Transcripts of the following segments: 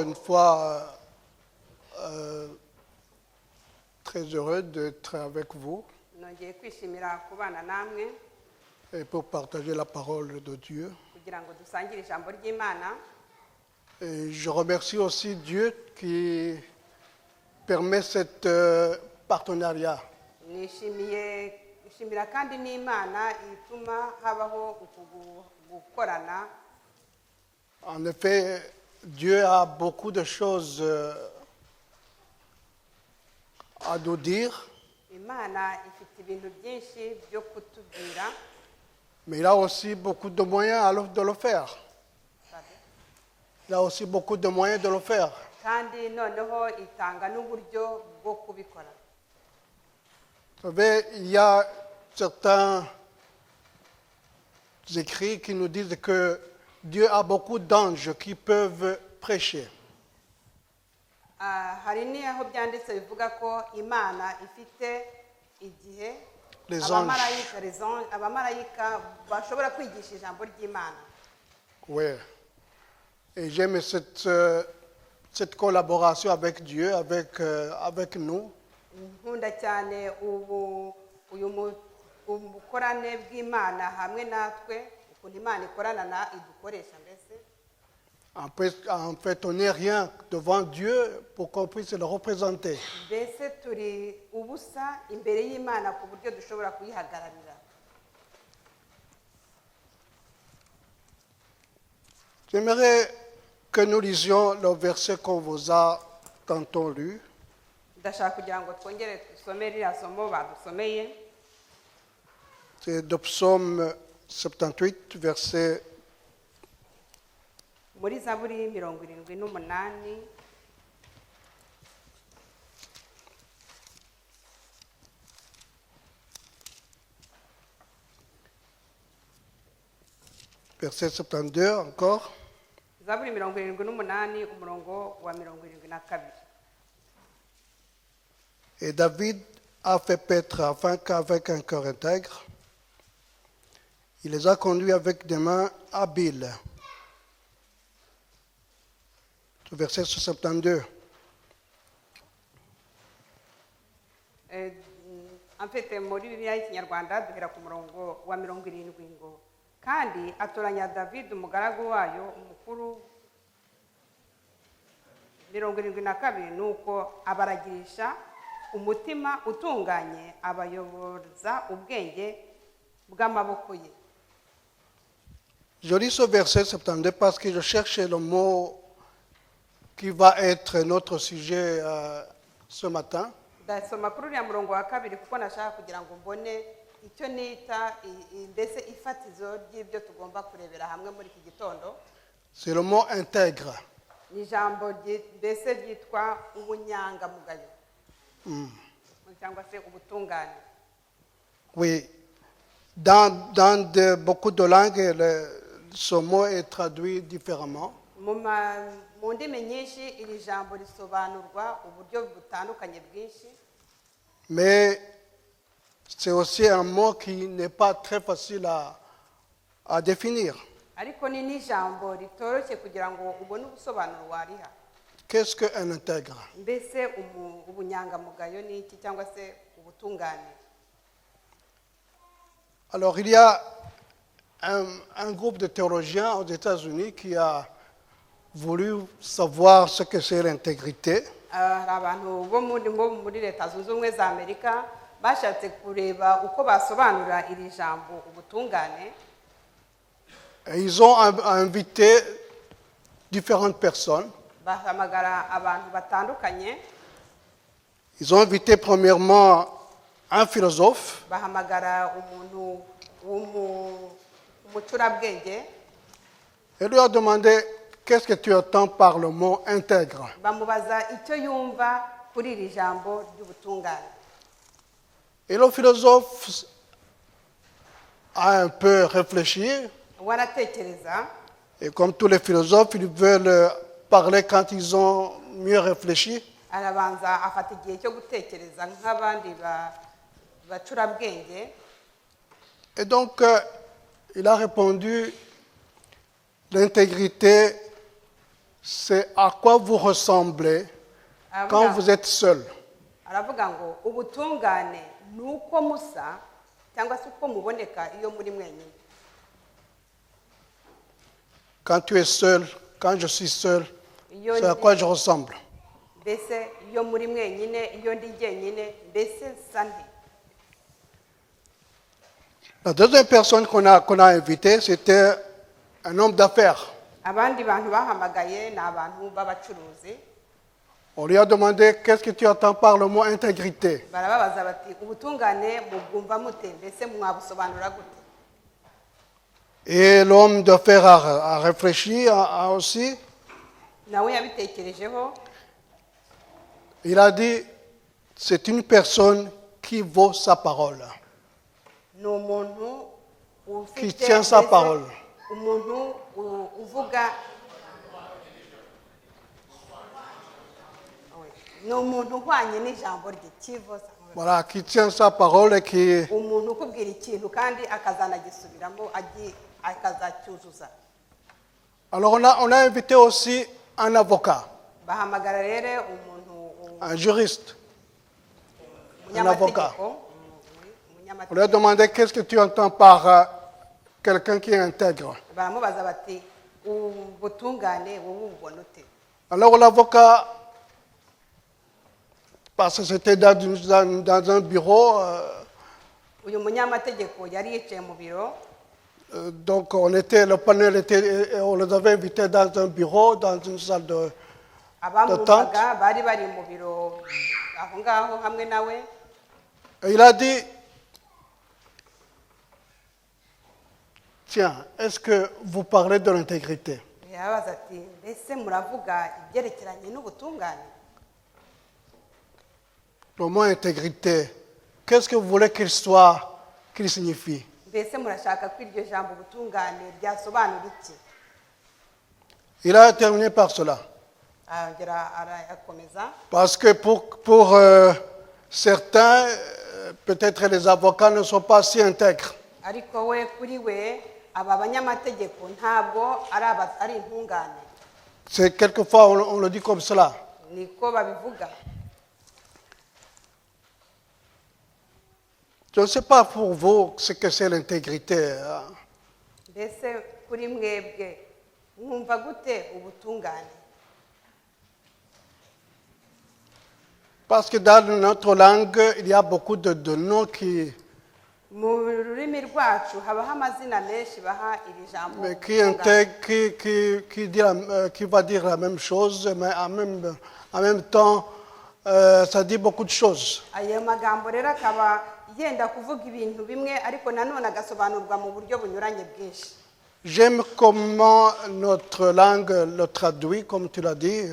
une fois très heureux d'être avec vous nongeye kwishimira kubana namwe et pour partager la parole de Dieu. kugira ngo dusangire ijambo ry'Imana. Et je remercie aussi Dieu qui permet cet partenariat. Nishimira kandi n'Imana ituma habaho gukorana. En effet, Dieu a beaucoup de choses à nous dire, Imana ifite ibintu byinshi byo kutubwira, mais il a aussi beaucoup de moyens de le faire. Il a aussi beaucoup de moyens de le faire. kandi noneho itanga n'uburyo bwo kubikora. Vous savez, il y a certains écrits qui nous disent que Dieu a beaucoup d'anges qui peuvent prêcher. Hari n'aho byanditse bivuga ko Imana ifite igihe Les abamarayika bashobora kwigisha ijambo ry'Imana. Oui. Et j'aime cette collaboration avec Dieu, avec nous. Nkunda cyane uyu bukorane bw'Imana hamwe natwe, ukuntu Imana ikorana idukoresha mbese. En fait, on n'est rien devant Dieu pour qu'on puisse le représenter. Mbese turi ubusa imbere y'Imana ku buryo dushobora kuyihagararira. J'aimerais que nous lisions le verset qu'on vous a tantôt lu. Ndashaka kugira ngo twongere dusome ririya somo badusomeye. C'est de Psaume 78, verset Muri Zaburi 78, verset 72 encore. Zaburi 78 umurongo wa 72. Et David a fait paître afin qu'avec un cœur intègre, il les a conduits avec des mains habiles. Verset 72. Amfite muri Bibiliya y'Ikinyarwanda duhera ku murongo wa 70 ngo kandi atoranya David umugaragu wayo umukuru. 72 nuko abaragirisha umutima utunganye abayoboza ubwenge bw'amaboko ye. Je lis ce verset 72 parce que je cherche le mot qui va être notre sujet ce matin. Ndasoma kuri uriya murongo wa 2 kuko nashaka kugira ngo mbone icyo nita mbese ifatizo ry'ibyo tugomba kurebera hamwe muri iki gitondo. C'est le mot intègre. Ni ijambo mbese ryitwa ubunyangamugayo. Cyangwa se ubutungane. Oui, dans beaucoup de langues, ce mot est traduit différemment. Mu ndimi nyinshi iri jambo risobanurwa uburyo butandukanye bwinshi. Mais c'est aussi un mot qui n'est pas très facile à définir. Ariko ni n'ijambo ritoroshye kugira ngo ubone ubusobanuro wariha. Qu'est-ce qu'un intègre? Mbese ubunyangamugayo ni iki cyangwa se ubutungane? Alors il y a un groupe de théologiens aux États-Unis qui a voulu savoir ce que c'est l'intégrité. Hari abantu bo muri Leta Zunze Ubumwe za Amerika bashatse kureba uko basobanura iri jambo ubutungane. Et ils ont invité différentes personnes. Bahamagara abantu batandukanye. Ils ont invité premièrement un philosophe. Bahamagara umuntu w'umucurabwenge. Et lui a demandé qu'est-ce que tu entends par le mot intègre. Bamubaza icyo yumva kuri iri jambo ry'ubutungane. Et le philosophe a un peu réfléchi. Waratekereza. Et comme tous les philosophes, ils veulent parler quand ils ont mieux réfléchi. Arabanza afata igihe cyo gutekereza nk'abandi bacurabwenge. Et donc, il a répondu, l'intégrité, c'est à quoi vous ressemblez quand aravuga vous êtes seul. aravuga ngo ubutungane ni uko musa cyangwa se uko muboneka iyo muri mwenyine. Quand tu es seul, quand je suis seul, Iyo c'est à ndi- quoi je ressemble. mbese iyo muri mwenyine, iyo ndi jyenyine, mbese nsa nte? La deuxième personne qu'on a invitée, c'était un homme d'affaires. Abandi bantu bahamagaye ni abantu b'abacuruzi. On lui a demandé qu'est-ce que tu entends par le mot intégrité. Barababaza bati ubutungane mubwumva mute, mbese mwabusobanura gute? Et l'homme d'affaires a réfléchi aussi. Nawe yabitekerejeho Il a dit, c'est une personne qui vaut sa parole. ni umuntu Qui ufite tient sa mbese parole. umuntu uvuga ni umuntu uhwanye n'ijambo rye kivoza Voilà, qui tient sa parole et qui... umuntu ukubwira ikintu kandi akazanagisubiramo akazacyuzuza. Alors on a invité aussi un avocat, Bahamagara rero umuntu un juriste. umunyamategeko On lui a demandé qu'est-ce que tu entends par quelqu'un qui est intègre. baramubaza bati ubutungane wowe ububona ute? Alors l'avocat, parce que c'était dans un bureau, Uyu munyamategeko yari yicaye mu biro, donc le panel était, on les avait invités dans un bureau, dans une salle de... abamwumvaga bari bari mu biro aho ngaho hamwe nawe. Et il a dit, tiens, est-ce que vous parlez de l'intégrité? Yabaza ati mbese muravuga ibyerekeranye n'ubutungane? Le mot intégrité, qu'est-ce que vous voulez qu'il soit, qu'il signifie? Mbese murashaka ko iryo jambo ubutungane ryasobanura iki? Il a terminé par cela. Arongera arakomeza Parce que pour certains, peut-être les avocats ne sont pas si intègres. ariko we kuri we aba banyamategeko ntabwo ari intungane. C'est quelquefois, on le dit comme cela. Niko babivuga. Je ne sais pas pour vous ce que c'est l'intégrité. Hein. Mbese kuri mwebwe mwumva gute ubutungane? Parce que dans notre langue, il y a beaucoup de noms qui, Mu rurimi rwacu habaho amazina menshi baha iri jambo mais ubutungane. qui va dire la même chose, mais en même temps, ça dit beaucoup de choses. Ayo magambo rero akaba yenda kuvuga ibintu bimwe ariko nanone agasobanurwa mu buryo bunyuranye bwinshi. J'aime comment notre langue le traduit, comme tu l'as dit.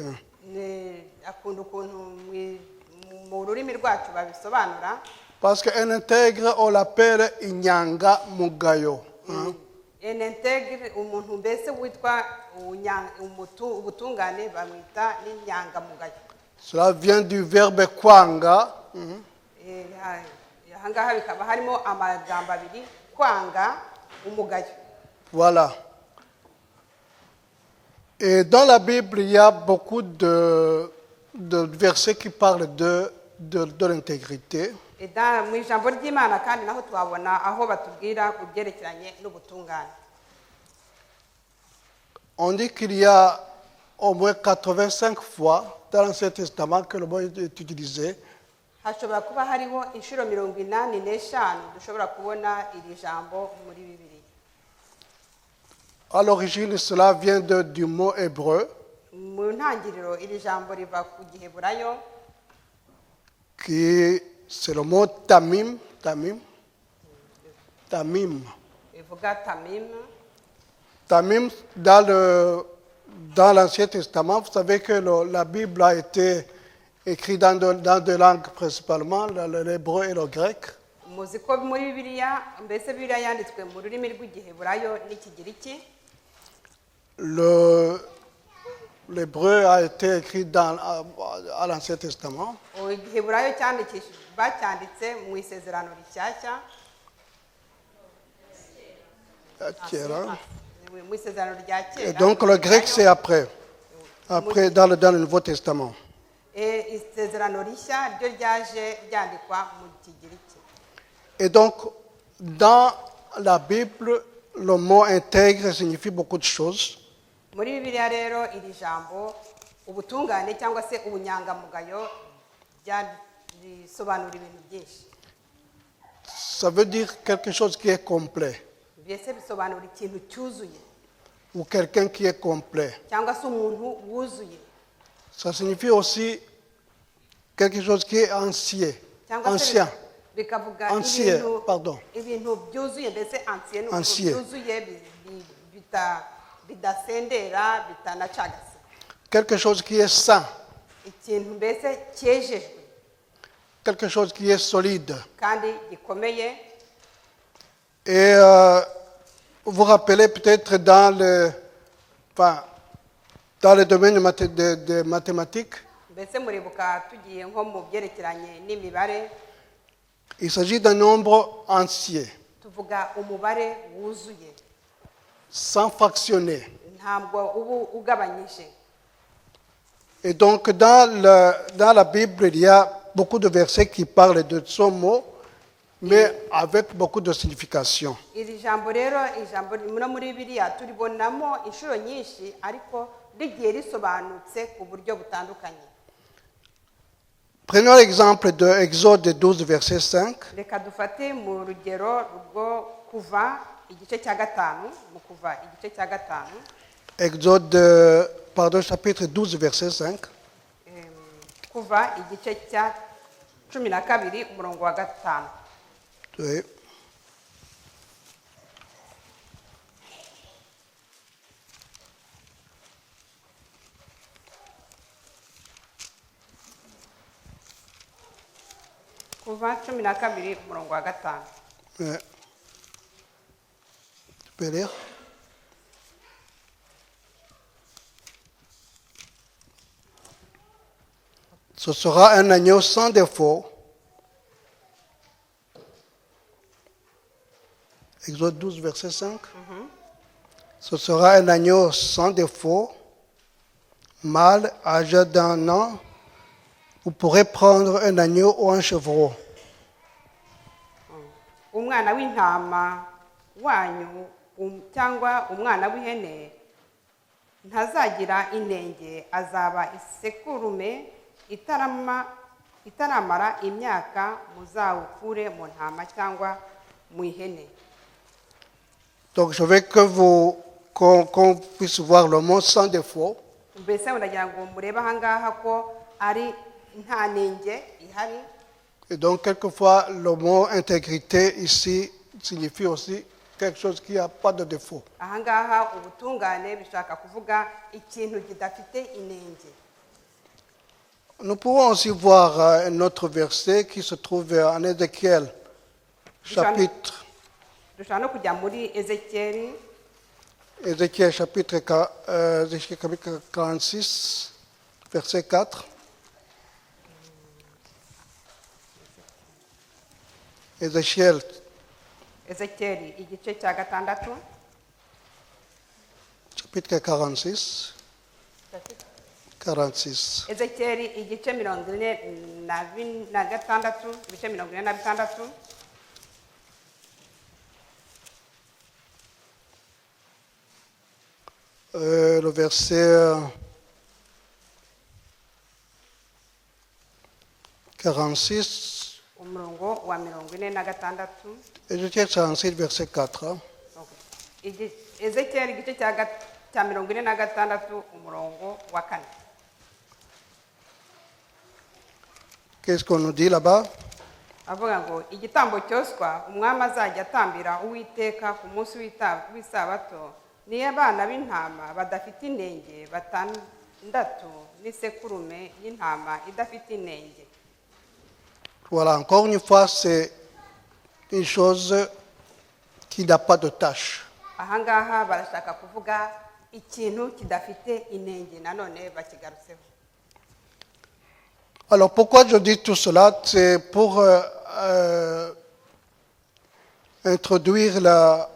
Akunda ukuntu mu rurimi rwacu babisobanura. Parce qu'un intègre, on l'appelle Inyanga Mugayo. Hein. Integre umuntu mbese witwa ubutungane bamwita n'inyangamugayo. Cela vient du verbe kwanga. Ahangaha bikaba harimo amagambo abiri, kwanga, umugayo. Voilà. Et dans la Bible, il y a beaucoup de versets qui parlent de l'intégrité. Mu ijambo ry'Imana kandi naho tuhabona aho batubwira ku byerekeranye n'ubutungane. On dit qu'il y a au moins 85 fois dans l'Ancien Testament que le mot est utilisé. Hashobora kuba hariho inshuro 85 dushobora kubona iri jambo muri Bibiliya. À l'origine, cela vient du mot hébreu Mu ntangiriro iri jambo riva ku giheburayo qui c'est le mot tamim, tamim, tamim. bivuga tamim. Tamim, dans l'Ancien Testament, vous savez que la Bible a été écrite dans deux langues principalement, l'hébreu et le grec. Muzi ko muri Bibiliya mbese Bibiliya yanditswe mu rurimi rw'igiheburayo n'ikigiriki. L'hébreu a été écrit à l'Ancien Testament. Igiheburayo bacyanditse mu isezerano rishyashya. Tiens, Mu isezerano rya kera. et donc le grec c'est après. après dans le Nouveau Testament. isezerano rishya ryo ryaje ryandikwa mu kigiriki. Et donc, dans la Bible, le mot intègre signifie beaucoup de choses. Muri bibiliya rero iri jambo ubutungane cyangwa se ubunyangamugayo risobanura ibintu byinshi. Ça veut dire quelque chose qui est complet Mbese bisobanura ikintu cyuzuye ou quelqu'un qui est complet. cyangwa se umuntu wuzuye Ça signifie aussi quelque chose qui est ancien. cyangwa se Ancien. bikavuga Ancien, pardon. ibintu byuzuye mbese ancien Ancien. byuzuye bidasendera bitanacagase. Quelque chose qui est sain. Ikintu mbese cyejejwe Quelque chose qui est solide. kandi gikomeye. Et vous vous rappelez peut-être dans le domaine des mathématiques, Mbese muribuka tugiye nko mu byerekeranye n'imibare il s'agit d'un nombre entier, tuvuga umubare wuzuye sans fractionner. ntabwo uba ugabanyije. Et donc dans la Bible, il y a beaucoup de versets qui parlent de ce mot, mais avec beaucoup de signification. Iri jambo rero ijambo no muri Bibiliya turibonamo inshuro nyinshi ariko rigiye risobanutse ku buryo butandukanye. Prenons l'exemple de Exode 12, verset 5. Reka dufate mu rugero rwo kuva igice cya gatanu mu kuva igice cya gatanu Chapitre 12, verset 5. kuva igice cya 12 umurongo wa gatanu. Oui. Kuva 12 umurongo wa gatanu. Oui. Tu peux lire? Ce sera un agneau sans défaut. Exode 12, verset 5. Ce sera un agneau sans défaut, mâle, âgé d'1 an. Vous pourrez prendre un agneau ou un chevreau. Umwana w'intama wanyu cyangwa umwana w'ihene ntazagira inenge, azaba isekurume itaramara imyaka, muzawukure mu ntama cyangwa mu ihene. Donc je veux qu'on puisse voir le mot sans défaut. Mbese ndagira ngo murebe ahangaha ko ari nta nenge ihari. Et donc quelquefois le mot intégrité ici signifie aussi quelque chose qui n'a pas de défaut. Ahangaha ubutungane bishaka kuvuga ikintu kidafite inenge. Nous pouvons aussi voir un autre verset qui se trouve en Ézéchiel, chapitre Dushobora no kujya muri Ezekiyeli chapitre 46, verset 4. Ezéchiel, igice cya gatandatu chapitre 46. 46. Ezekiyeli igice 46 ibice 46. Le verset 46, umurongo wa 46. Ézéchiel 46, verset 4. Ezekiyeli igice cya 46 umurongo wa 4. Qu'est-ce qu'on nous dit là-bas? Avuga ngo igitambo cyoswa umwami azajya atambira Uwiteka ku munsi w'isabato ni abana b'intama badafite inenge 6 n'isekurume y'intama idafite inenge. Voilà, encore une fois, c'est une chose qui n'a pas de tâche. Ahangaha barashaka kuvuga ikintu kidafite inenge, nanone bakigarutseho. Alors pourquoi je dis tout cela? C'est pour introduire la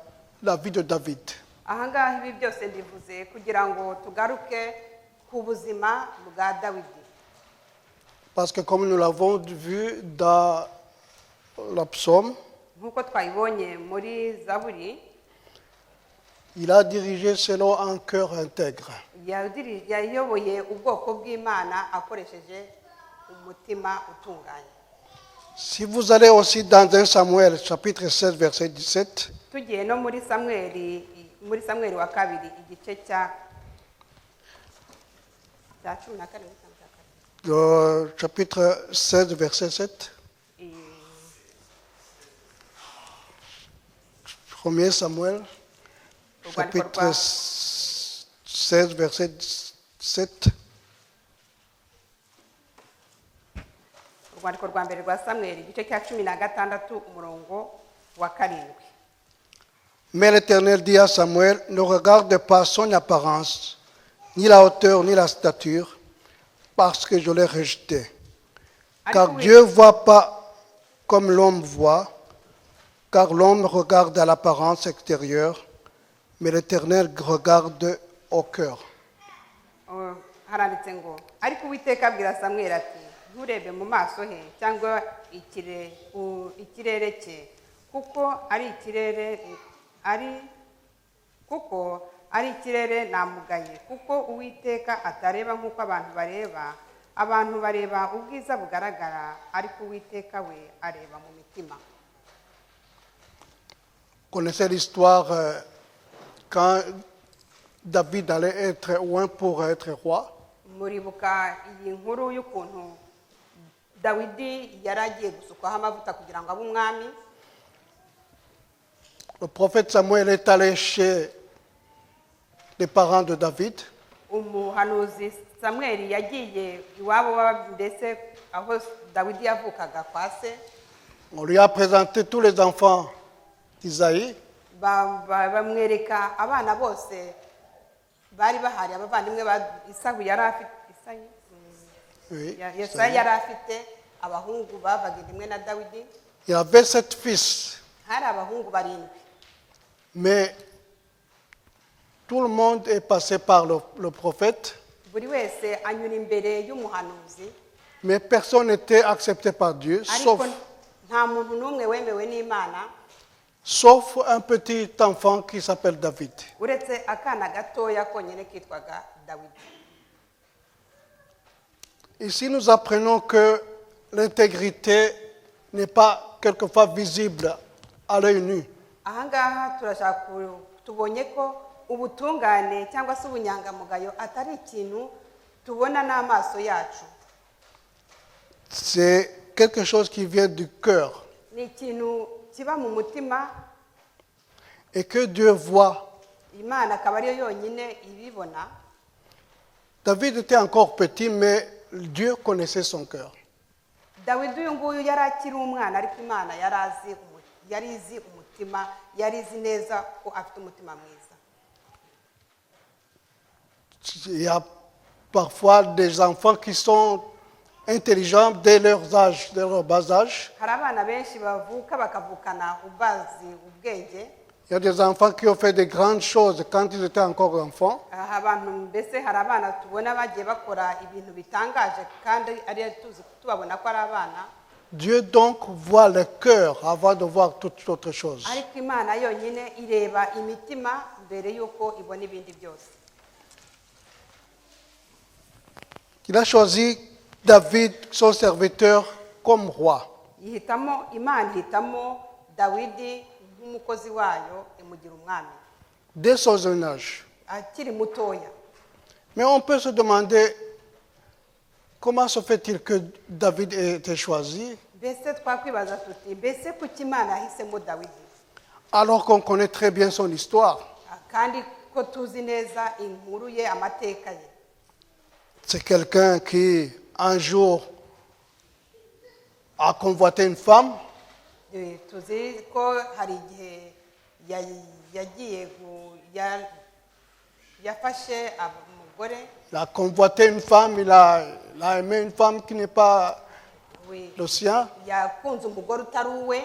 vie de David. Ahangaha ibi byose ndivuze kugira ngo tugaruke ku buzima bwa dawidi. Parce que comme nous l'avons vu dans le psaume, Nk'uko twayibonye muri zaburi, il a dirigé selon un cœur intègre. yayoboye ubwoko bw'Imana akoresheje umutima utunganye. Si vous allez aussi dans 1 Samuel chapitre 16 verset 17, Tugiye no muri Samweli wa kabiri igice cya 14. le chapitre 16 verset 7, 1 Samuel chapitre 16 verset 7. Urwandiko rwa mbere rwa Samweli igice cya 16 umurongo wa 7. Mais l'Éternel dit à Samuel, ne regarde pas son apparence, ni la hauteur, ni la stature, parce que je l'ai rejeté. Car Dieu ne voit pas comme l'homme voit, car l'homme regarde à l'apparence extérieure, mais l'Éternel regarde au cœur. Haranditse ngo ariko Uwiteka abwira Samweli ati nturebe mu maso he cyangwa ikirere cye kuko ari ikirere namugaye, kuko Uwiteka atareba nk'uko abantu bareba ubwiza bugaragara, ariko Uwiteka we areba mu mitima. Vous connaissez l'histoire quand David allait être loin pour être roi. Muribuka iyi nkuru y'ukuntu Dawidi yari agiye gusukwaho amavuta kugira ngo abe umwami. Le prophète Samuel est allé chez les parents de David. Umuhanuzi Samweli yagiye iwabo mbese aho Dawidi yavukaga kwa se. On lui a présenté tous les enfants d'Isaïe. Bamwereka abana bose bari bahari, abavandimwe ba Isawu yari afite Yesayi yari afite abahungu bavaga rimwe na Dawidi. Il y avait 7 fils. Hari abahungu 7. Mais tout le monde est passé par le prophète. Buri wese anyura imbere y'umuhanuzi. Mais personne n'était accepté par Dieu, nta muntu n'umwe wemewe n'Imana, sauf un petit enfant qui s'appelle David. Uretse akana gatoya konyine kitwaga Dawidi. Ici, nous apprenons que l'intégrité n'est pas quelquefois visible à l'œil nu. Ahangaha turashaka tubonye ko ubutungane cyangwa se ubunyangamugayo atari ikintu tubona n'amaso yacu. C'est quelque chose qui vient du cœur. Ni ikintu kiba mu mutima. Et que Dieu voit. Imana akaba ariyo yonyine ibibona. David était encore petit, mais Dieu connaissait son cœur. Dawidi uyu nguyu yari akiri umwana, ariko Imana yari izi umutima, yari izi neza ko afite umutima mwiza. Il y a parfois des enfants qui sont intelligents dès leur bas âge. Hari abana benshi bavuka bakavukana ubazi ubwenge. Il y a des enfants qui ont fait de grandes choses quand ils étaient encore enfants. Abantu mbese hari abana tubona bagiye bakora ibintu bitangaje kandi ari tubabona ko ari abana. Dieu donc voit le cœur avant de voir toute autre chose. Ariko Imana yonyine ireba imitima mbere yuko ibona ibindi byose. Il a choisi David, son serviteur, comme roi. Imana ihitamo Dawidi nk'umukozi wayo imugira umwami. Dès son jeune âge. Akiri mutoya. Mais on peut se demander comment se fait-il que David ait été choisi Mbese twakwibaza tuti mbese kuki Imana yahisemo Dawidi? Alors qu'on connaît très bien son histoire. Kandi ko tuzi neza inkuru ye, amateka ye. C'est quelqu'un qui, un jour, a convoité une femme. Tuzi ko hari igihe yafashe umugore. Il a convoité une femme, il a aimé une femme qui n'est pas le sien. Yakunze umugore utari uwe.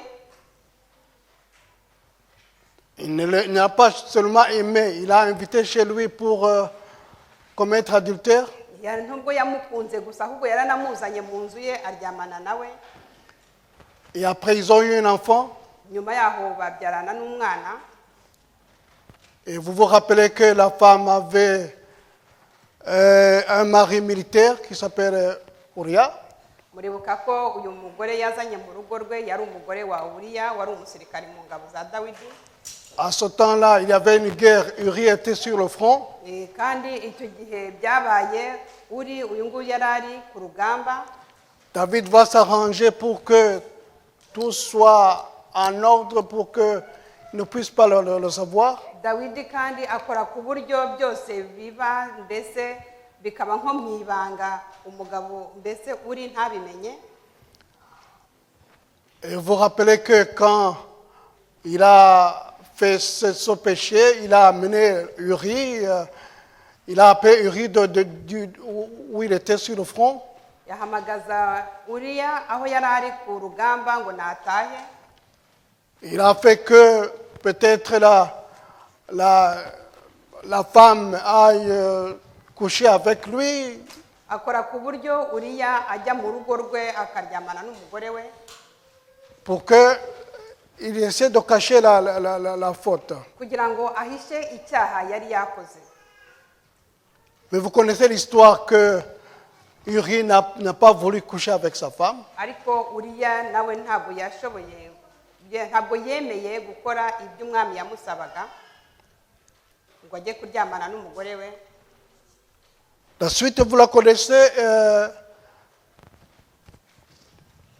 Il n'a pas seulement aimé, il a invité chez lui pour commettre adultère. nubwo yamukunze gusa ahubwo yaranamuzanye mu nzu ye aryamana nawe. Et après, ils ont eu un enfant. Nyuma yaho babyarana n'umwana. Et vous vous rappelez que la femme avait un mari militaire qui s'appelle Uriah. Muribuka ko uyu mugore yazanye mu rugo rwe yari umugore wa Uriya wari umusirikari mu ngabo za Dawidi. À ce temps-là, il y avait une guerre. Uriah était sur le front. Kandi icyo gihe byabaye uyu nguyu yari ari ku rugamba. David va s'arranger pour que tout soit en ordre, pour qu'ils ne puissent pas le savoir. Dawidi kandi akora ku buryo byose biba mbese bikaba nko mu ibanga umugabo mbese uri ntabimenye. Et vous rappelez que quand il a fait ce péché, il a amené Uri, il a appelé Uri où il était sur le front. Yahamagaza Uriya aho yari ari ku rugamba ngo natahe. Il a fait que peut-être la femme aille coucher avec lui. Akora ku buryo Uriya ajya mu rugo rwe akaryamana n'umugore we. Pour que il essaie de cacher la faute. Kugira ngo ahishe icyaha yari yakoze. Mais vous connaissez l'histoire que Uri n'a pas voulu coucher avec sa femme. Ariko Uriya nawe ntabwo yemeye gukora ibyo umwami yamusabaga ngo ajye kuryamana n'umugore we. La suite, vous la connaissez.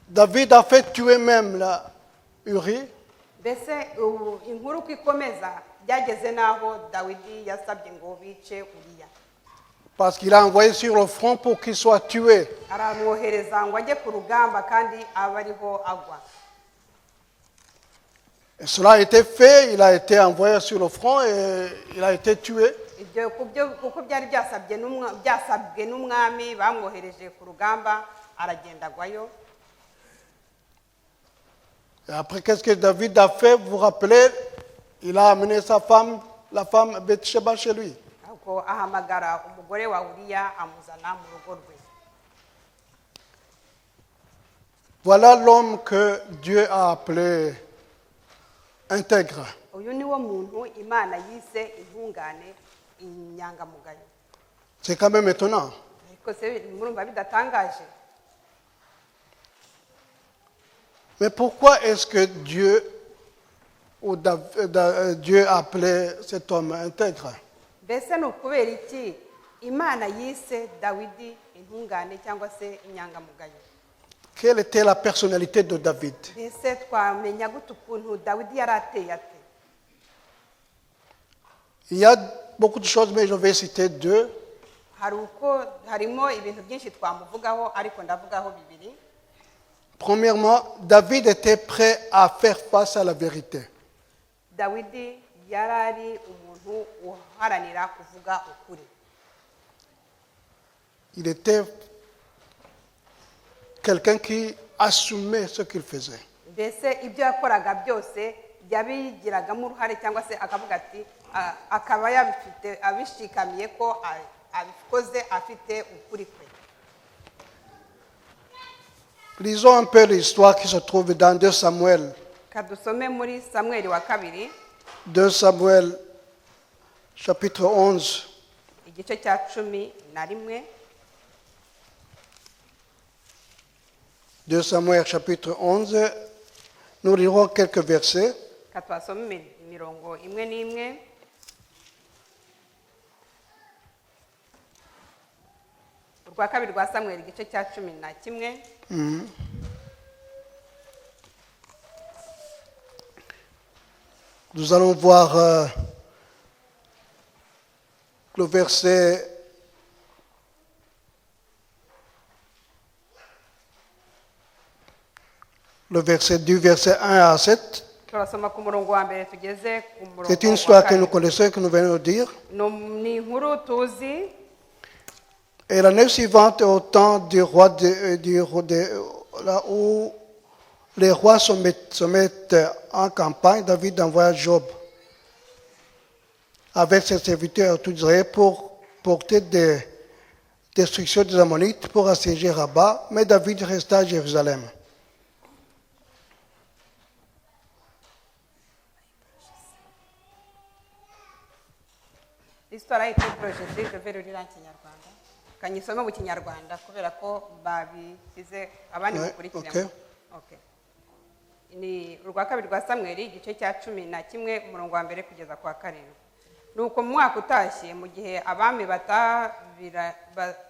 David a fait tuer même Uri. Mbese inkuru uko ikomeza byageze n'aho Dawidi yasabye ngo bice Uriya. Parce qu'il a envoyé sur le front pour qu'il soit tué. Aramwohereza ngo ajye ku rugamba kandi abe ariho agwa. Et cela a été fait, il a été envoyé sur le front et il a été tué. Ibyo kuko byari byasabwe n'umwami bamwohereje ku rugamba aragenda agwayo. Et après, qu'est-ce que David a fait? Vous vous rappelez, il a amené sa femme, la femme Bathsheba chez lui. Ahubwo ahamagara umugore wa Uriya amuzana mu rugo rwe. Voilà l'homme que Dieu a appelé intègre. Uyu ni wo muntu Imana yise intungane inyangamugayo. C'est quand même étonnant. Ariko se murumva bidatangaje. Mais pourquoi est-ce que Dieu a appelé cet homme intègre? Mbese ni ukubera iki Imana yise Dawidi intungane cyangwa se inyangamugayo? Quelle était la personnalité de David? Mbese twamenya gute ukuntu Dawidi yari ateye ate? Il y a beaucoup de choses, mais je vais citer deux. Harimo ibintu byinshi twamuvugaho ariko ndavugaho bibiri. Premièrement, David était prêt à faire face à la vérité. Dawidi yari ari umuntu uharanira kuvuga ukuri. Il était quelqu'un qui assumait ce qu'il faisait. Mbese ibyo yakoraga byose yabigiragamo uruhare cyangwa se akavuga ati akaba yabifite abishikamiye ko abikoze afite ukuri kwe. Lisons un peu l'histoire qui se trouve dans 2 Samuel. Kadusome muri Samueli wa kabiri. 2 Samuel, chapitre 11. Igice cya 11. 2 Samuel, chapitre 11. Nous lirons quelques versets. Katwasome imirongo imwe n'imwe. Urwa kabiri rwa Samueli igice cya 11. Nous allons voir le verset du verset 1 à 7. Turasoma ku murongo wa mbere tugeze ku murongo. C'est une histoire que nous connaissons, que nous venons de dire. Ni inkuru tuzi. Et l'année suivante, au temps du roi là où les rois se mettent en campagne, David envoya Job avec ses serviteurs tout Israël pour portée de destruction des Ammonites pour assiéger Rabat, mais David resta à Jérusalem. l'histoire a été projetée, je vais le lire en kinyarwanda kanyisome mu kinyarwanda kubera ko babishyize abandi Ouais, mukurikiremo. Okay. Ni urwa kabiri rwa Samweli igice cya 11 umurongo wa mbere kugeza kwa 7. Nuko mu mwaka utashye mu gihe abami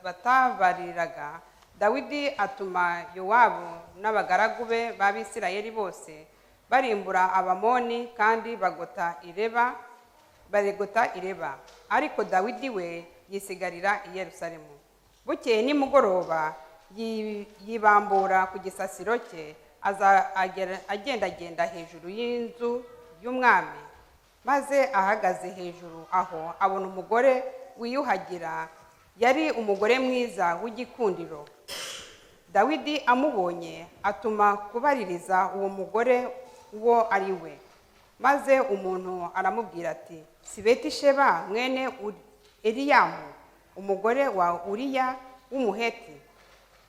batabariraga, Dawidi atuma Yowabu n'abagaragu be b'Abisirayeli bose barimbura Abamoni kandi baregota Ireba. Ariko Dawidi we yisigarira i Yerusalemu. Bukeye nimugoroba yibambura ku gisasiro cye, agendagenda hejuru y'inzu y'umwami, maze ahagaze hejuru aho abona umugore wiyuhagira, yari umugore mwiza w'igikundiro. Dawidi amubonye atuma kubaririza uwo mugore uwo ari we, maze umuntu aramubwira ati, si Betisheba mwene Eliyamu umugore wa Uriya w'umuheti?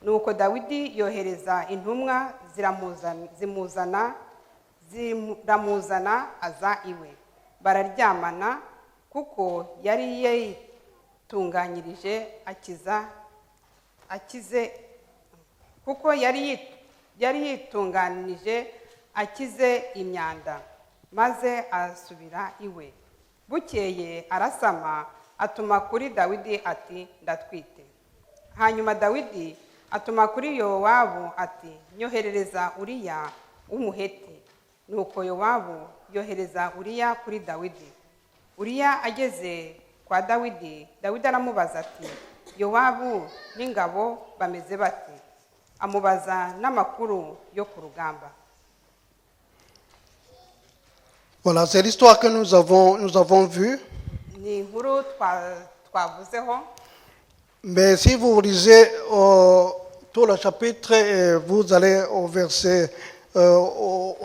Nuko Dawidi yohereza intumwa ziramuzana aza iwe. Bararyamana kuko yari yitunganije akize imyanda, maze asubira iwe. Bukeye arasama, atuma kuri Dawidi ati, ndatwite. Hanyuma Dawidi atuma kuri Yowabu ati, nyoherereza Uriya w'umuheti. Nuko Yowabu yohereza Uriya kuri Dawidi. Uriya ageze kwa Dawidi, Dawidi aramubaza ati, Yowabu n'ingabo bameze bate? Amubaza n'amakuru yo ku rugamba. Voilà, c'est l'histoire que nous avons vue. Ni inkuru twavuzeho. Mais si vous lisez tout le chapitre, vous allez au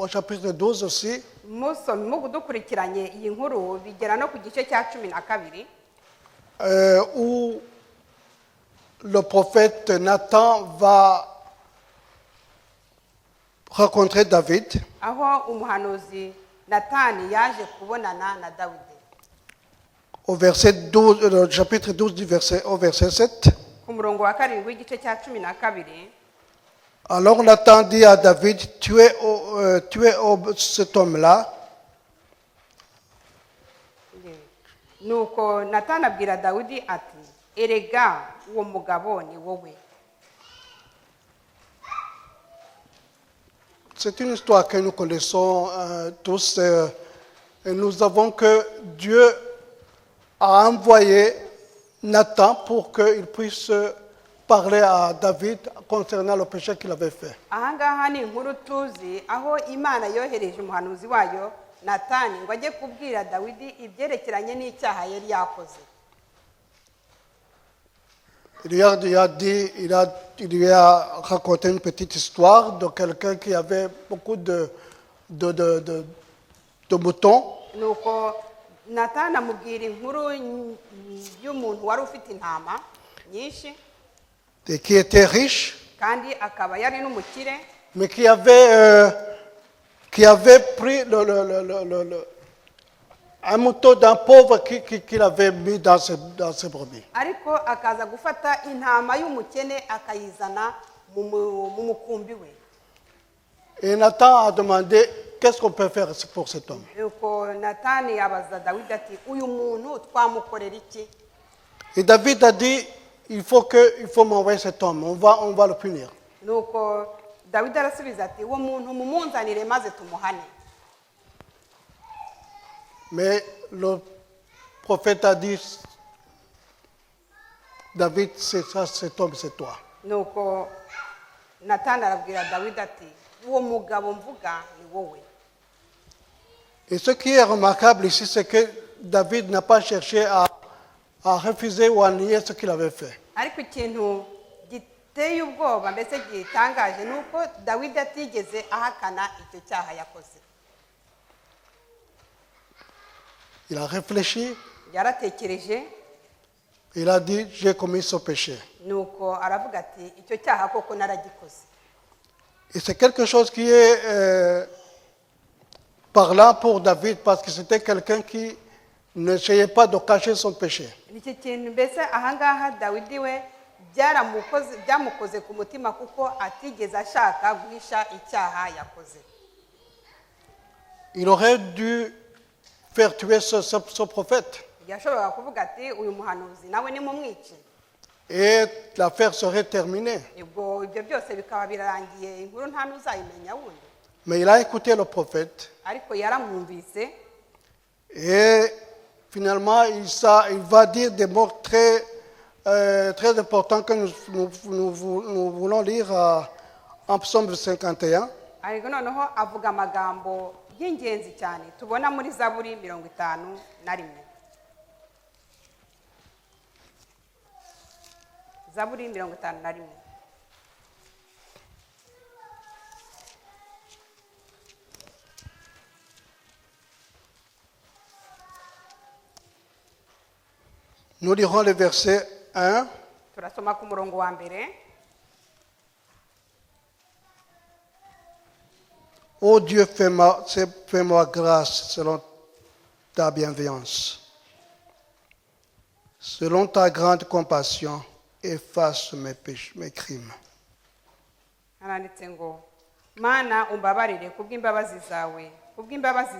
chapitre 12 aussi. Musomi mugudukurikiranye iyi nkuru bigera no ku gice cya 12, où le prophète Nathan va rencontrer David. aho umuhanuzi Natani yaje kubonana na Dawidi. Au verset 12, le chapitre 12 au verset 7. Ku murongo wa 7 w'igice cya 12. Alors Nathan dit à David, tu es cet homme-là. Nuko Natani abwira Dawidi ati, erega uwo mugabo ni wowe. C'est une histoire que nous connaissons tous. Et nous avons que Dieu a envoyé Nathan pour qu'il puisse parler à David concernant le péché qu'il avait fait. Ahangaha ni inkuru tuzi aho Imana yohereje umuhanuzi wayo Natani ngo ajye kubwira Dawidi ibyerekeranye n'icyaha yari yakoze. Il lui a raconté une petite histoire de quelqu'un qui avait beaucoup de moutons. Nuko Natani amubwira inkuru y'umuntu wari ufite intama nyinshi Et qui était riche, kandi akaba yari n'umukire, mais qui avait pris un mouton d'un pauvre qu'il avait mis dans ses brebis. ariko akaza gufata intama y'umukene akayizana mu mukumbi we. Et Nathan a demandé, qu'est-ce qu'on peut faire pour cet homme? Nuko Natani abaza Dawidi ati, uyu muntu twamukorera iki? Et David a dit, il faut m'envoyer cet homme, on va le punir. Nuko Dawidi arasubiza ati, uwo muntu mumunzanire maze tumuhane. Mais le prophète a dit, David, c'est ça, cet homme, c'est toi. Nuko Natani arabwira Dawidi ati, uwo mugabo mvuga ni wowe. Et ce qui est remarquable ici, c'est que David n'a pas cherché à refuser ou à nier ce qu'il avait fait. Ariko ikintu giteye ubwoba mbese gitangaje nuko Dawidi atigeze ahakana icyo cyaha yakoze. Il a réfléchi, Yaratekereje, Il a dit, j'ai commis ce péché. nuko aravuga ati icyo cyaha koko naragikoze. Et c'est quelque chose qui est parlant pour David parce que c'était quelqu'un qui n'essayait pas de cacher son péché. Iki kintu mbese ahangaha Dawidi we byamukoze ku mutima kuko atigeze ashaka guhisha icyaha yakoze. Il aurait dû faire tuer ce prophète. Yashoboraga kuvuga ati uyu muhanuzi nawe nimumwice. Et l'affaire serait terminée. Ubwo ibyo byose bikaba birarangiye, inkuru nta n'uzayimenya wundi. Mais il a écouté le prophète. Ariko yaramwumvise. Et finalement, il va dire des mots très, très importants que nous voulons lire en Psaume 51. Ariko noneho avuga amagambo y'ingenzi cyane tubona muri Zaburi 51. Zaburi 51. Nous lirons le verset 1. Turasoma ku murongo wa mbere. Ô Dieu, fais-moi grâce selon ta bienveillance. Selon ta grande compassion, efface mes crimes. Haranditse ngo Mana umbabarire kubw'imbabazi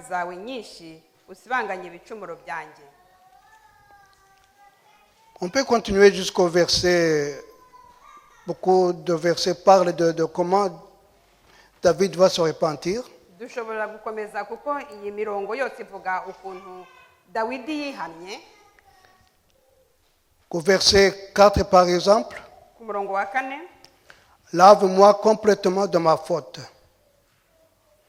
zawe nyinshi usibanganye ibicumuro byanjye. On peut continuer jusqu'au verset, beaucoup de versets parlent de comment David va se repentir. Dushobora gukomeza kuko iyi mirongo yose ivuga ukuntu Dawidi yihannye. Au verset 4 par exemple, Ku murongo wa 4, lave-moi complètement de ma faute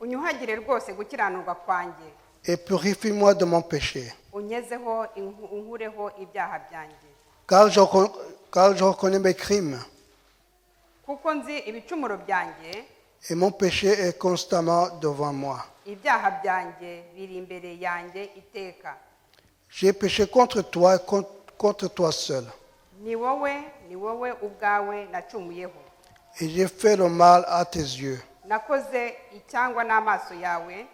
unyuhagire rwose gukiranurwa kwanjye, et purifie-moi de mon péché. unyezeho unkureho ibyaha byanjye. Car je reconnais mes crimes Kuko nzi ibicumuro byanjye, et mon péché est constamment devant moi. ibyaha byanjye biri imbere yanjye iteka. J'ai péché contre toi et contre toi seul. Ni wowe ubwawe nacumuyeho. Et j'ai fait le mal à tes yeux, Nakoze icyangwa n'amaso yawe,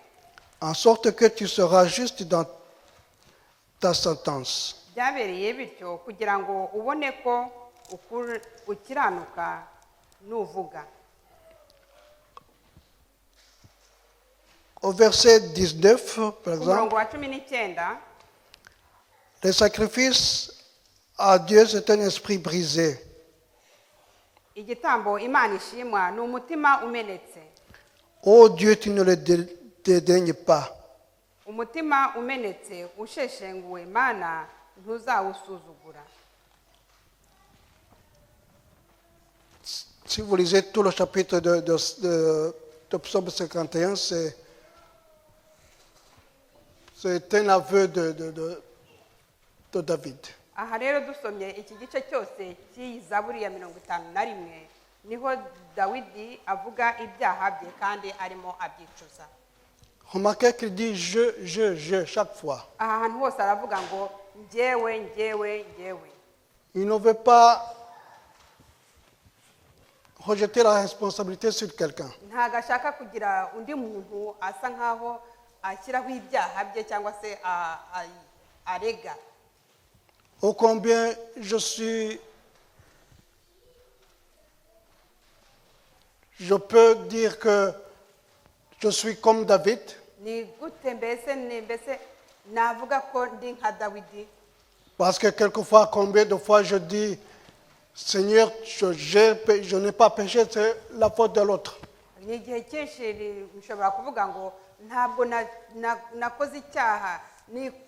en sorte que tu seras juste dans ta sentence. byabereye bityo kugira ngo ubone ko ukiranuka nuvuga. Au verset 19, par Ku murongo exemple, wa 19, le sacrifice à Dieu, c'est un esprit brisé. igitambo Imana ishimwa ni umutima umenetse. Ô Dieu, tu ne le dédaignes pas. Umutima umenetse usheshenguwe Mana ntuzawusuzugura. Si vous lisez tout le chapitre de Psaume 51, c'est un aveu de David. Aha rero dusomye iki gice cyose cy'iyi Zaburi ya 51, niho Dawidi avuga ibyaha bye kandi arimo abyicuza. Remarquez qu'il dit je chaque fois. Aha hantu hose aravuga ngo njyewe. Il ne veut pas rejeter la responsabilité sur quelqu'un. Ntago ashaka kugira undi muntu asa nkaho ashyiraho ibyaha bye cyangwa se arega. Ô combien je peux dire que je suis comme David. Ni gute mbese navuga ko ndi nka Dawidi. Parce que quelquefois, combien de fois je dis, Seigneur, je n'ai pas péché, c'est la faute de l'autre. Ni igihe cyinshi nshobora kuvuga ngo ntabwo nakoze icyaha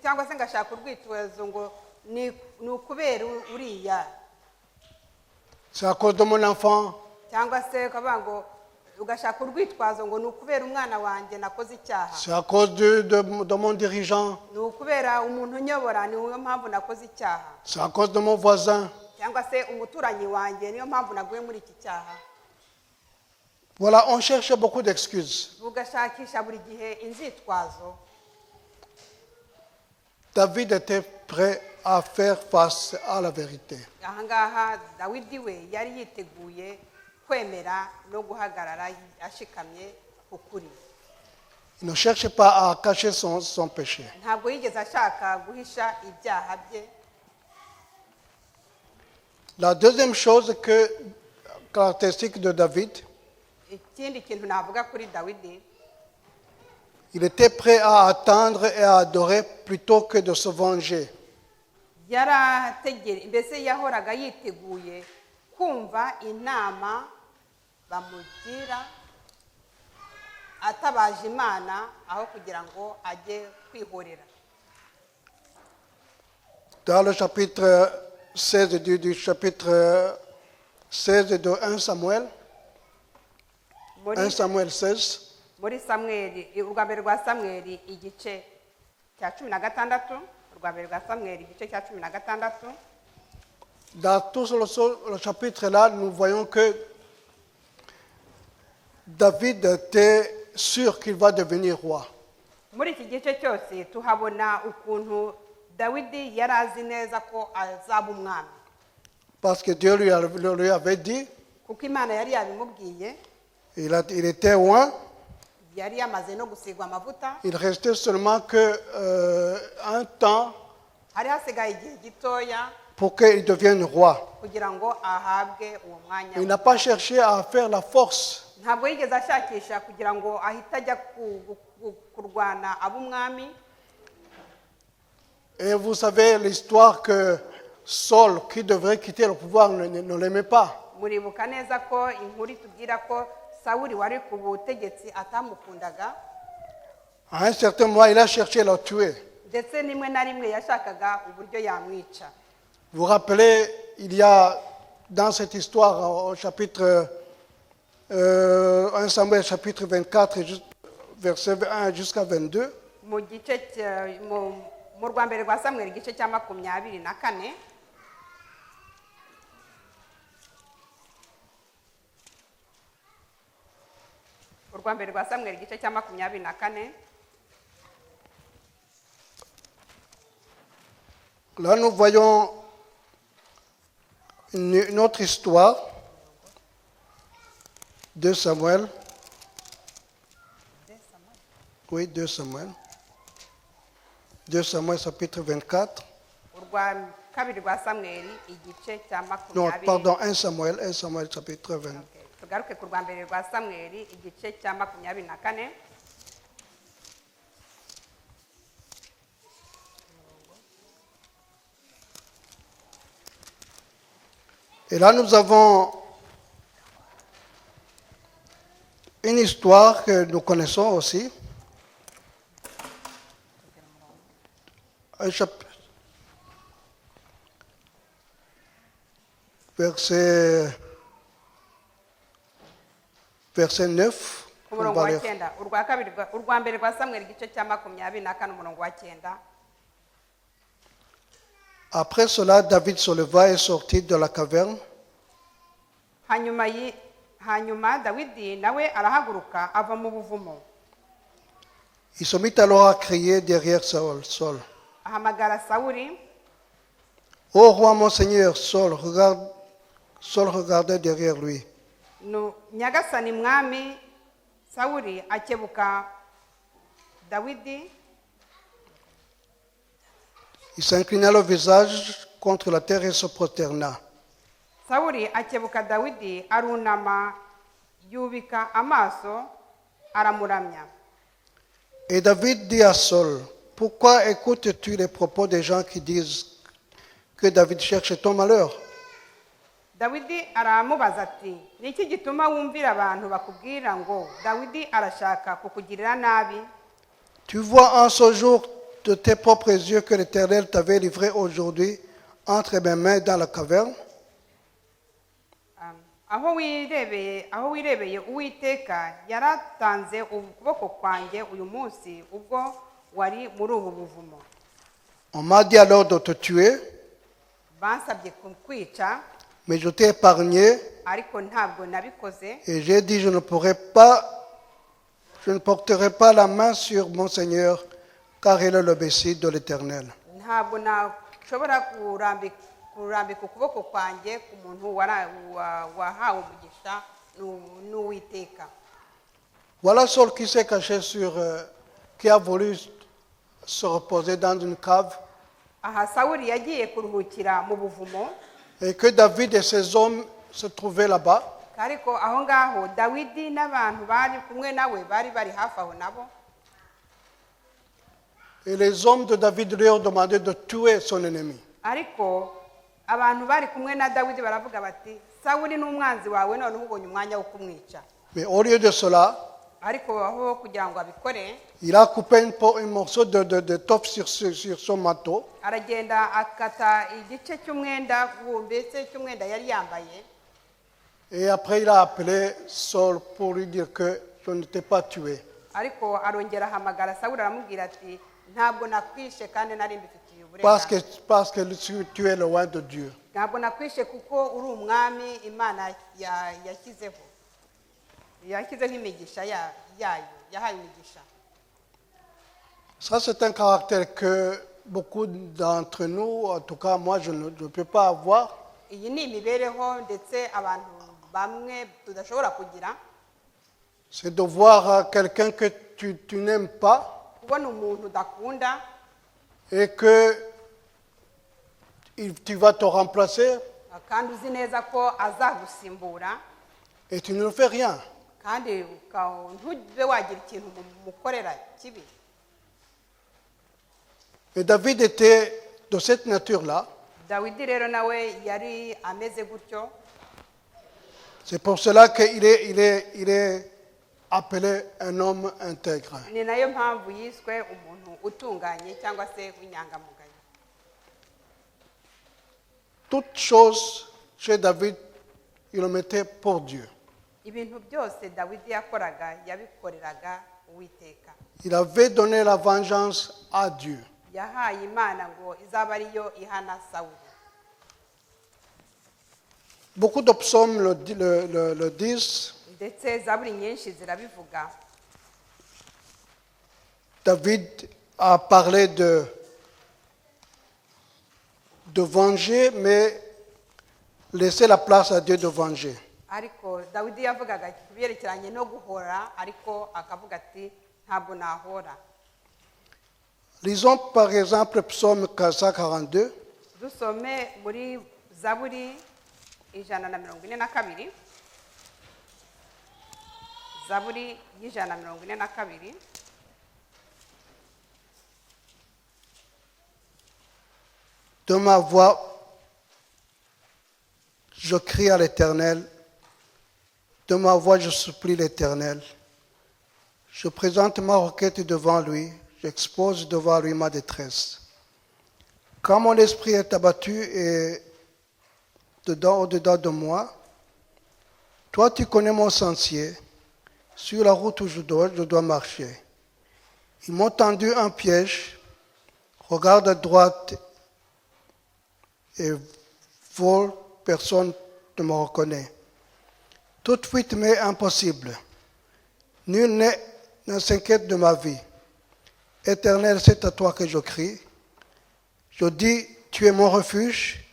cyangwa se ngashaka urwitwazo ngo ni ukubera uriya. C'est à cause de mon enfant. Cyangwa se ukavuga ngo ugashaka urwitwazo ngo ni ukubera umwana wanjye nakoze icyaha. C'est à cause de mon dirigeant. Ni ukubera umuntu unyobora niyo mpamvu nakoze icyaha. C'est à cause de mon voisin. Cyangwa se umuturanyi wanjye niyo mpamvu naguye muri iki cyaha. Voilà, on cherche beaucoup d'excuses. Ugashakisha buri gihe inzitwazo. David était prêt à faire face à la vérité. aha ngaha dawidi we yari yiteguye kwemera no guhagarara ashikamye ku kuri. Il ne cherchait pas à cacher son péché. Ntabwo yigeze ashaka guhisha ibyaha bye. La deuxième chose caractéristique de David, Ikindi kintu navuga kuri dawidi, il était prêt à attendre et à adorer plutôt que de se venger. mbese yahoraga yiteguye kumva inama bamugira atabaje Imana aho kugira ngo ajye kwihorera. Dans le chapitre 16 du chapitre 16 de 1 Samuel, 1 Samuel 16, muri Samweli, urwa mbere rwa Samweli igice cya 16, urwa mbere rwa Samweli igice cya 16. dans tout le chapitre-là, nous voyons que David était sûr qu'il va devenir roi. Muri iki gice cyose tuhabona ukuntu Dawidi yari azi neza ko azaba umwami, Parce que Dieu lui avait dit, kuko Imana yari yabimubwiye. il était loin, Yari yamaze no gusigwa amavuta. il restait seulement un temps Hari hasigaye igihe gitoya pour qu'il devienne roi. kugira ngo ahabwe uwo mwanya. Il n'a pas cherché à faire la force. Ntabwo yigeze ashakisha kugira ngo ahite ajya kurwana ab'umwami. Et vous savez l'histoire que Saul, qui devrait quitter le pouvoir, ne l'aimait pas. Muribuka neza ko inkuru itubwira ko Sawuli wari ku butegetsi atamukundaga, À un certain moment, il a cherché à le tuer. ndetse nimwe na rimwe yashakaga uburyo yamwica. Vous vous rappelez, il y a dans cette histoire au chapitre 1 Samuel chapitre 24, verset 1 jusqu'à 22, Mu gice mu rwa mbere rwa Samweli igice cya 24, urwa mbere rwa Samweli igice cya 24. là nous voyons une autre histoire de Samuel. Oui, 2 Samuel. 2 Samuel chapitre 24. Urwa kabiri rwa Samweli igice cya Non, 24. pardon, 1 Samuel chapitre 20. Okay. Tugaruke ku rwa mbere rwa Samweli igice cya 24. Et là, nous avons une histoire que nous connaissons aussi. Un verset 9. Ku murongo wa 9, urwa mbere rwa Samweli igice cya 24 umurongo wa 9. Après cela, David se leva et sortit de la caverne. Hanyuma Dawidi nawe arahaguruka ava mu buvumo. Il se mit alors à crier derrière Saul. Ahamagara Sawuli. Ô roi, mon seigneur, Saul regardait derrière lui. Nyagasani mwami. Sawuli akebuka Dawidi. Il s'inclina le visage contre la terre et se prosterna. Sawuli akebuka Dawidi arunama yubika amaso aramuramya. Et David dit à Saul, pourquoi écoutes-tu les propos des gens qui disent que David cherche ton malheur? Dawidi aramubaza ati, niki gituma wumvira abantu bakubwira ngo Dawidi arashaka kukugirira nabi? Tu vois en ce jour de tes propres yeux que l'Éternel t'avait livré aujourd'hui entre mes mains dans la caverne? Aho wirebeye Uwiteka yaratanze ukuboko kwanjye uyu munsi ubwo wari muri ubu buvumo. On m'a dit alors de te tuer, Bansabye kukwica, mais je t'ai épargné ariko ntabwo nabikoze. et j'ai dit je ne porterai pas la main sur mon Seigneur car il est le Messie de l'Éternel. Ntabwo nshobora kurambika ukuboko kwanjye ku muntu wahawe umugisha n'Uwiteka. Voilà Saul qui s'est caché qui a voulu se reposer dans une cave, Aha Sawuli yagiye kuruhukira mu buvumo, et que David et ses hommes se trouvaient là-bas. ariko aho ngaho Dawidi n'abantu bari kumwe nawe bari hafi aho nabo. Et les hommes de David lui ont demandé de tuer son ennemi. Ariko abantu bari kumwe na Dawidi baravuga bati Sawuli n'umwanzi wawe none ubonye umwanya wo kumwica. Mais au lieu de cela, Ariko aho kugira ngo abikore, il a coupé un morceau d'étoffe sur son manteau. aragenda akata igice cy'umwenda mbese cy'umwenda yari yambaye. Et après, il a appelé Saul pour lui dire que je ne t'ai pas tué. Ariko arongera ahamagara Sawuli aramubwira ati ntabwo nakwishe kandi nari mbifitiye Parce que tu es loin de Dieu. ntabwo nakwishe kuko uri umwami Imana yashyizeho imigisha yayo yahaye imigisha. Ça, c'est un caractère que beaucoup d'entre nous, en tout cas moi, je ne peux pas avoir. Iyi ni imibereho ndetse abantu bamwe tudashobora kugira. C'est de voir quelqu'un que tu n'aimes pas Kubona umuntu udakunda et que tu vas te remplacer kandi uzi neza ko azagusimbura et tu ne fais rien. kandi ntube wagira ikintu mukorera kibi. Et David était de cette nature-là. Dawidi rero nawe yari ameze gutyo. C'est pour cela qu'il est appelé un homme intègre. Ni nayo mpamvu yiswe umuntu utunganye cyangwa se w'inyangamugayo. Toute chose chez David, il le mettait pour Dieu. Ibintu byose Dawidi yakoraga yabikoreraga Uwiteka. Il avait donné la vengeance à Dieu. Yahaye Imana ngo izaba ariyo ihana Sawuli. Beaucoup de psaumes le disent. Ndetse zaburi nyinshi zirabivuga. David a parlé de venger, mais laisser la place à Dieu de venger. Ariko Dawidi yavugaga kubyerekeranye no guhora, ariko akavuga ati ntabwo nahora. Lisons par exemple Psaume 142. Dusome muri Zaburi 142. Zaburi 142. De ma voix, je crie à l'Éternel. De ma voix, je supplie l'Éternel. Je présente ma requête devant lui. J'expose devant lui ma détresse. Quand mon esprit est abattu et au-dedans de moi, toi tu connais mon sentier, sur la route où je dois marcher. Ils m'ont tendu un piège, regarde à droite et vole, personne ne me reconnaît. Toute fuite m'est impossible. Nul ne s'inquiète de ma vie. Éternel, c'est à toi que je crie. Je dis, tu es mon refuge,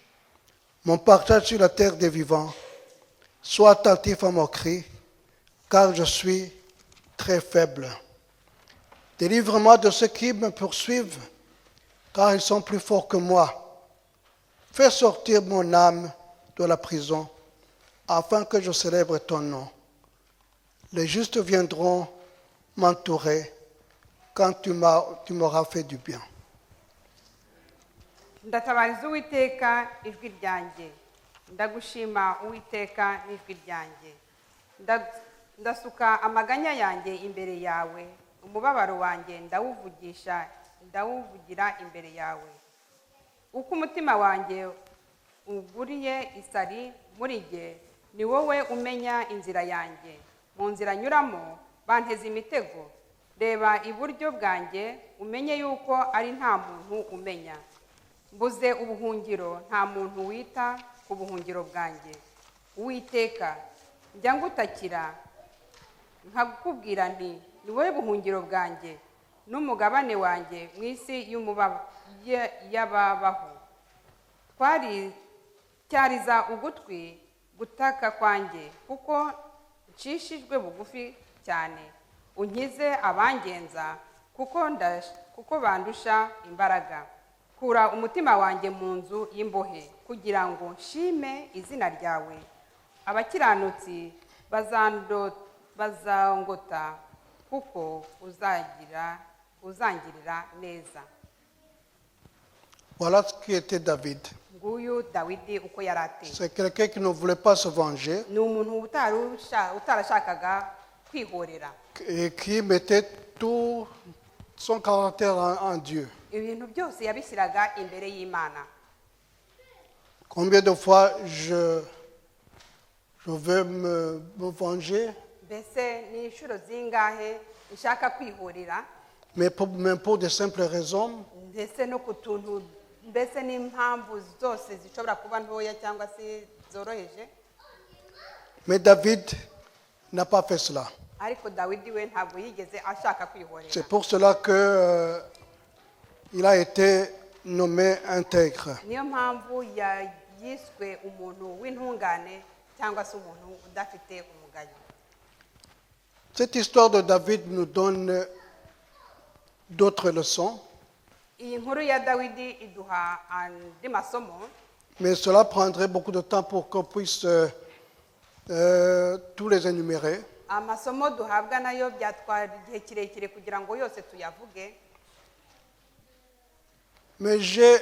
mon partage sur la terre des vivants. Sois attentif à mon cri, car je suis très faible. Délivre-moi de ceux qui me poursuivent, car ils sont plus forts que moi. Fais sortir mon âme de la prison, afin que je célèbre ton nom. Les justes viendront m'entourer quand tu m'auras fait du bien. Ndatabariza Uwiteka ijwi ryanjye, ndagushima Uwiteka n'ijwi ryanjye, ndasuka amaganya yanjye imbere yawe, umubabaro wanjye ndawuvugira imbere yawe. Uko umutima wanjye uguriye isari muri jye, ni wowe umenya inzira yanjye. Mu nzira nyuramo banteze imitego. Reba iburyo bwanjye umenye yuko ari nta muntu umenya. Mbuze ubuhungiro, nta muntu wita ku buhungiro bwanjye. Uwiteka, njya ngutakira nkakubwira nti ni wowe buhungiro bwanjye n'umugabane wanjye mu isi y'ababaho. cyariza ugutwi gutaka kwanjye kuko nshishijwe bugufi cyane. Unkize abangenza kuko bandusha imbaraga. Kura umutima wanjye mu nzu y'imbohe kugira ngo nshime izina ryawe. Abakiranutsi bazangota kuko uzangirira neza. Voilà ce qui était David. Nguyu Dawidi uko yari ateye. C'est quelqu'un qui ne voulait pas se venger Ni umuntu utarashakaga kwihorera. et qui mettait tout son caractère en Dieu. Ibintu byose yabishyiraga imbere y'Imana. Combien de fois je veux me venger, Mbese ni inshuro zingahe nshaka kwihorera, mais même pour de simples raisons. ndetse no ku tuntu, mbese n'impamvu zose zishobora kuba ntoya cyangwa se zoroheje. Mais David n'a pas fait cela. Ariko Dawidi we ntabwo yigeze ashaka kwihorera. C'est pour cela que il a été nommé intègre. Niyo mpamvu yiswe umuntu w'intungane cyangwa se umuntu udafite umugayo. Cette histoire de David nous donne d'autres leçons, Iyi nkuru ya Dawidi iduha andi masomo, mais cela prendrait beaucoup de temps pour qu'on puisse tous les énumérer. amasomo duhabwa nayo byatwara igihe kirekire kugira ngo yose tuyavuge. Mais j'ai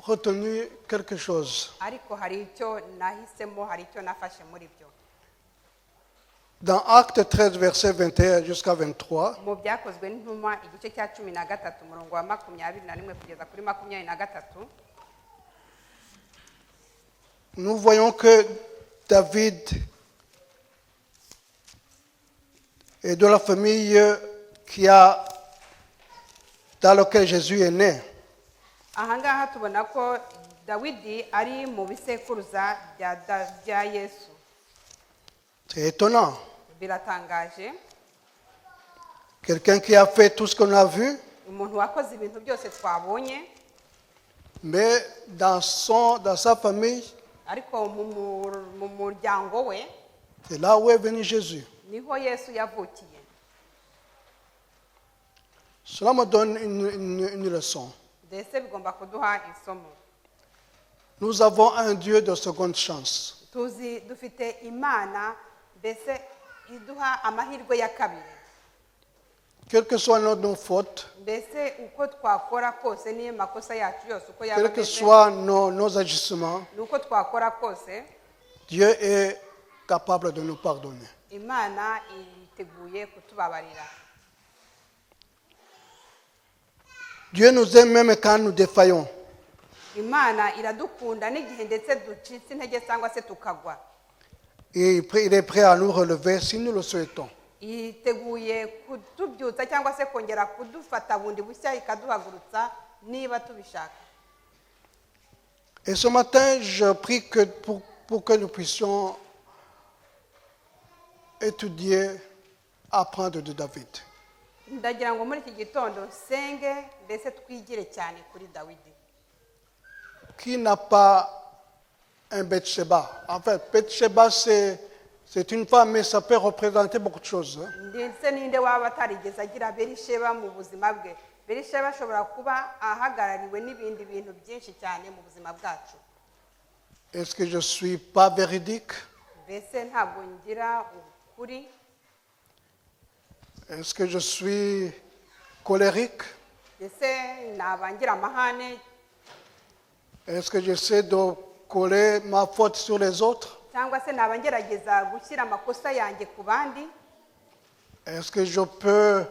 retenu quelque chose. Ariko hari icyo nahisemo, hari icyo nafashe muri byo. Dans Actes 13, versets 21 jusqu'à 23, Mu byakozwe n'intumwa igice cya 13 umurongo wa 21 kugeza kuri 23, nous voyons que David est de la famille dans laquelle Jésus est né. ahangaha tubona ko Dawidi ari mu bisekuruza bya Yesu. C'est étonnant. Biratangaje, Quelqu'un qui a fait tout ce qu'on a vu, umuntu wakoze ibintu byose twabonye, mais dans sa famille, ariko mu muryango we c'est là où est venu Jésus. niho Yesu yavukiye. Cela me donne une leçon. Mbese bigomba kuduha isomo. Nous avons un Dieu de seconde chance. Tuzi dufite Imana mbese iduha amahirwe ya kabiri. Quelles que soient nos fautes, Mbese uko twakora kose niyo makosa yacu yose uko yaba quels que ameze, soient nos agissements, nuko twakora kose, Dieu est capable de nous pardonner. Imana yiteguye kutubabarira. Dieu nous aime même quand nous défaillons. Imana iradukunda n'igihe ndetse ducitse intege cyangwa se tukagwa. Et il est prêt à nous relever si nous le souhaitons. Yiteguye kutubyutsa cyangwa se kongera kudufata bundi bushya ikaduhagurutsa niba tubishaka. Et ce matin, je prie que pour que nous puissions étudier, apprendre de David. Ndagira ngo muri iki gitondo senge ndetse twigire cyane kuri Dawidi. Qui n'a pas un Bathsheba? En fait, Bathsheba, c'est une femme, mais ça peut représenter beaucoup de choses. Ndetse ninde waba atarigeze agira Berisheba mu buzima bwe. Berisheba ashobora kuba ahagarariwe n'ibindi bintu byinshi cyane mu buzima bwacu. Est-ce que je ne suis pas véridique? Mbese ntabwo ngira ukuri? Est-ce que je suis colérique? Mbese nabangira amahane? Est-ce que j'essaie de coller ma faute sur les autres? Cyangwa se nabangerageza gushyira amakosa yanjye ku bandi? Est-ce que je peux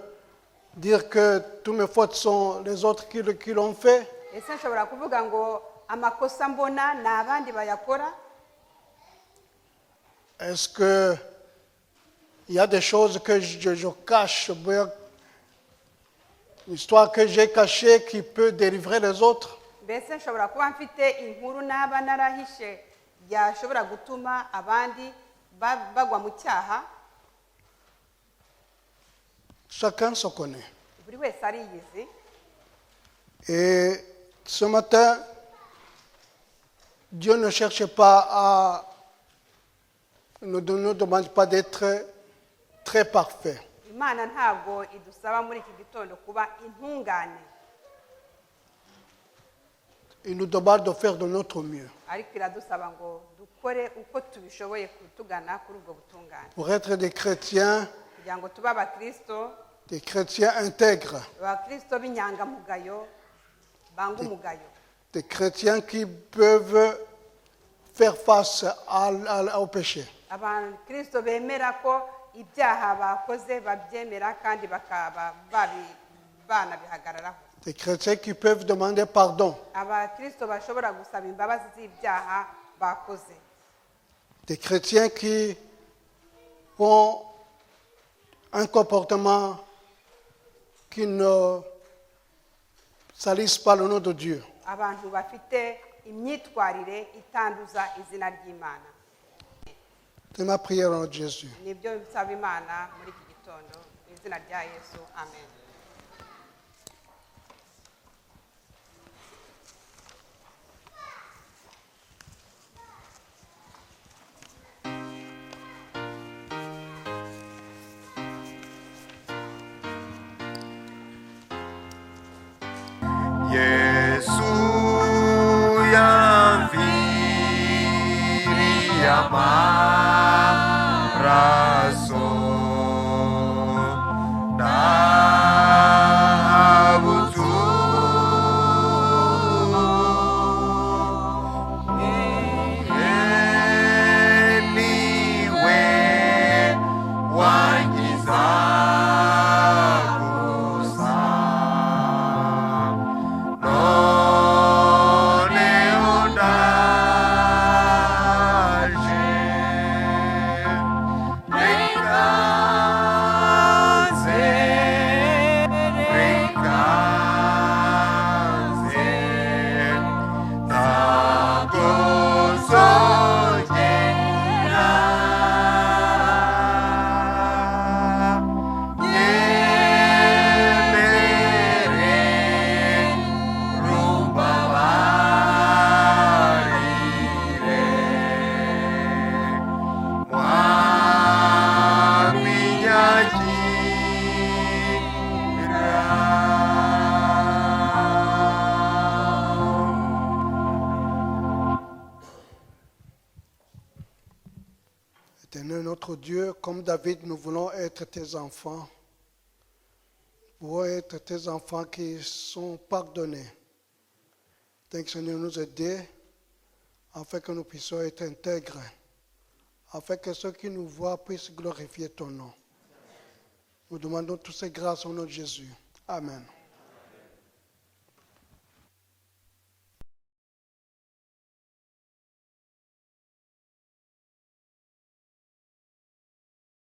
dire que toutes mes fautes sont les autres qui l'ont fait? Ese nshobora kuvuga ngo amakosa mbona ni abandi bayakora? Est-ce que il y a des choses que je cache, une histoire que j'ai cachée qui peut délivrer les autres? Mbese nshobora kuba mfite inkuru naba narahishe yashobora gutuma abandi bagwa mu cyaha? Chacun se connaît. Buri wese ariyizi. Et Ce matin, Dieu ne cherche pas à... ne nous demande pas d'être très parfait. imana ntabwo idusaba muri iki gitondo kuba intungane, Il nous demande de faire de notre mieux ariko iradusaba ngo dukore uko tubishoboye kutugana kuri ubwo butungane, pour être des chrétiens kugira ngo tube abakristo intègres, abakristo b'inyangamugayo banga umugayo, des chrétiens qui peuvent faire face au péché. abakristo bemera ko ibyaha bakoze babyemera kandi bakaba banabihagararaho, Des chrétiens qui peuvent demander pardon. abakristo bashobora gusaba imbabazi z'ibyaha bakoze, Des chrétiens qui ont un comportement qui ne salisse pas le nom de Dieu. abantu bafite imyitwarire itanduza izina ry'Imana. C'est ma prière au nom de Jésus. Nibyo nsaba Imana muri iki gitondo mu izina rya Yesu, amen. Yesu yamviriye amaraso ntabutu niwe wangiza gusa noneho ndaje reka nze ntabwo nzongera nyemere rumbabarire Éternel notre Dieu, comme David, nous voulons être tes enfants. Nous voulons être tes enfants qui sont pardonnés. Tant que Seigneur nous aider afin que nous puissions être intègres, afin que ceux qui nous voient puissent glorifier ton nom. Nous demandons toutes ces grâces au nom de Jésus. Amen.